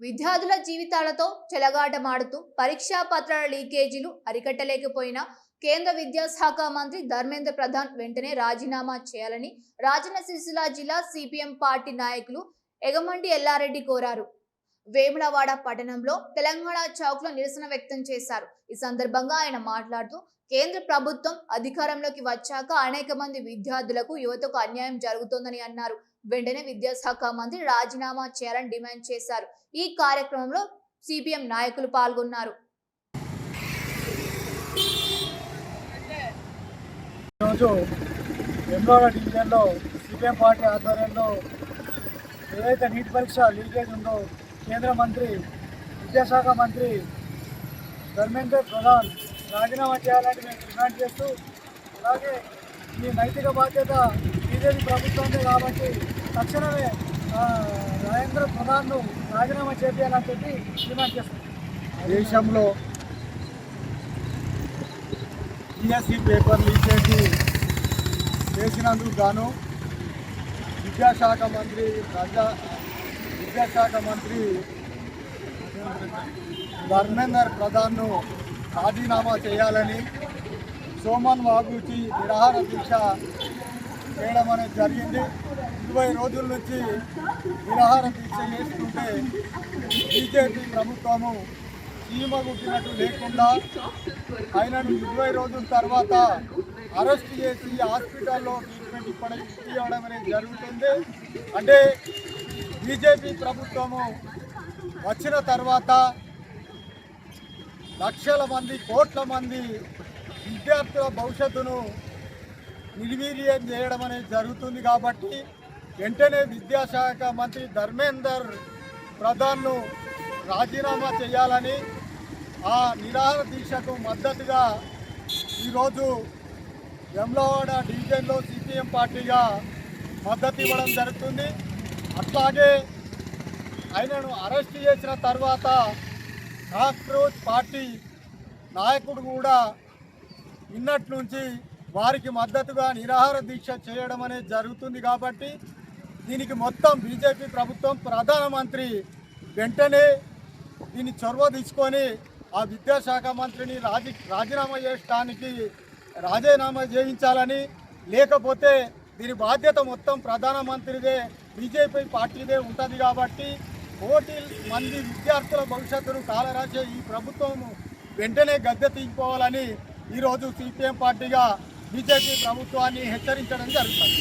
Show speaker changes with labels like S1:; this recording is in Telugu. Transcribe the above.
S1: విద్యార్థుల జీవితాలతో చెలగాటమాడుతూ పరీక్షా పత్రాల లీకేజీలు అరికట్టలేకపోయినా కేంద్ర విద్యాశాఖ మంత్రి ధర్మేంద్ర ప్రధాన్ వెంటనే రాజీనామా చేయాలని రాజన్న సిరిసిల్ల జిల్లా సిపిఎం పార్టీ నాయకులు ఎగమండి ఎల్లారెడ్డి కోరారు. వేములవాడ పట్టణంలో తెలంగాణ చౌక్లో నిరసన వ్యక్తం చేశారు. ఈ సందర్భంగా ఆయన మాట్లాడుతూ కేంద్ర ప్రభుత్వం అధికారంలోకి వచ్చాక అనేక మంది విద్యార్థులకు యువతకు అన్యాయం జరుగుతోందని అన్నారు. వెంటనే విద్యాశాఖ మంత్రి రాజీనామా చేయాలని డిమాండ్ చేశారు. ఈ కార్యక్రమంలో సిపిఎం నాయకులు పాల్గొన్నారు.
S2: ఈరోజు వేములవాడ డివిజన్లో సిపిఎం పార్టీ ఆధ్వర్యంలో ఏదైతే నీటి పరీక్ష లీకేజ్ ఉందో కేంద్ర మంత్రి విద్యాశాఖ మంత్రి ధర్మేంద్ర ప్రధాన్ రాజీనామా చేయాలని మేము డిమాండ్ చేస్తూ, అలాగే ఈ నైతిక బాధ్యత బీజేపీ ప్రభుత్వందే కాబట్టి తక్షణమే నరేంద్ర ప్రధాన్ను రాజీనామా చేయాలని చెప్పి డిమాండ్ చేస్తాం. దేశంలో ఈఎస్సీ పేపర్ లీకేజ్ చేసినందుకు గాను విద్యాశాఖ మంత్రి ధర్మేంద్ర ప్రధాన్ను రాజీనామా చేయాలని సోమన్ వాగుచి నిరాహార దీక్ష చేయడం అనేది జరిగింది. 20 రోజుల నుంచి నిరాహార దీక్ష చేస్తుంటే బీజేపీ ప్రభుత్వము చీమగుట్టినట్టు లేకుండా ఆయనను 20 రోజుల తర్వాత అరెస్ట్ చేసి హాస్పిటల్లో ట్రీట్మెంట్ ఇవ్వడం అనేది జరుగుతుంది. అంటే బీజేపీ ప్రభుత్వము వచ్చిన తర్వాత లక్షల మంది కోట్ల మంది విద్యార్థుల భవిష్యత్తును నిర్వీర్యం చేయడం అనేది జరుగుతుంది. కాబట్టి వెంటనే విద్యాశాఖ మంత్రి ధర్మేందర్ ప్రధాన్ను రాజీనామా చేయాలని ఆ నిరాహార దీక్షకు మద్దతుగా ఈరోజు వేములవాడ డివిజన్లో సిపిఎం పార్టీగా మద్దతు ఇవ్వడం జరుగుతుంది. అట్లాగే ఆయనను అరెస్ట్ చేసిన తర్వాత కాక్రోచ్ పార్టీ నాయకుడు కూడా నిన్నటి నుంచి వారికి మద్దతుగా నిరాహార దీక్ష చేయడం అనేది జరుగుతుంది. కాబట్టి దీనికి మొత్తం బీజేపీ ప్రభుత్వం ప్రధానమంత్రి వెంటనే దీన్ని చొరవ తీసుకొని ఆ విద్యాశాఖ మంత్రిని రాజీనామా చేయించాలని, లేకపోతే దీని బాధ్యత మొత్తం ప్రధానమంత్రిదే బీజేపీ పార్టీదే ఉంటుంది. కాబట్టి కోటి మంది విద్యార్థుల భవిష్యత్తును కాలరాసే ఈ ప్రభుత్వం వెంటనే గద్దె తీసుకోవాలని ఈరోజు సిపిఎం పార్టీగా బీజేపీ ప్రభుత్వాన్ని హెచ్చరించడం జరుగుతుంది.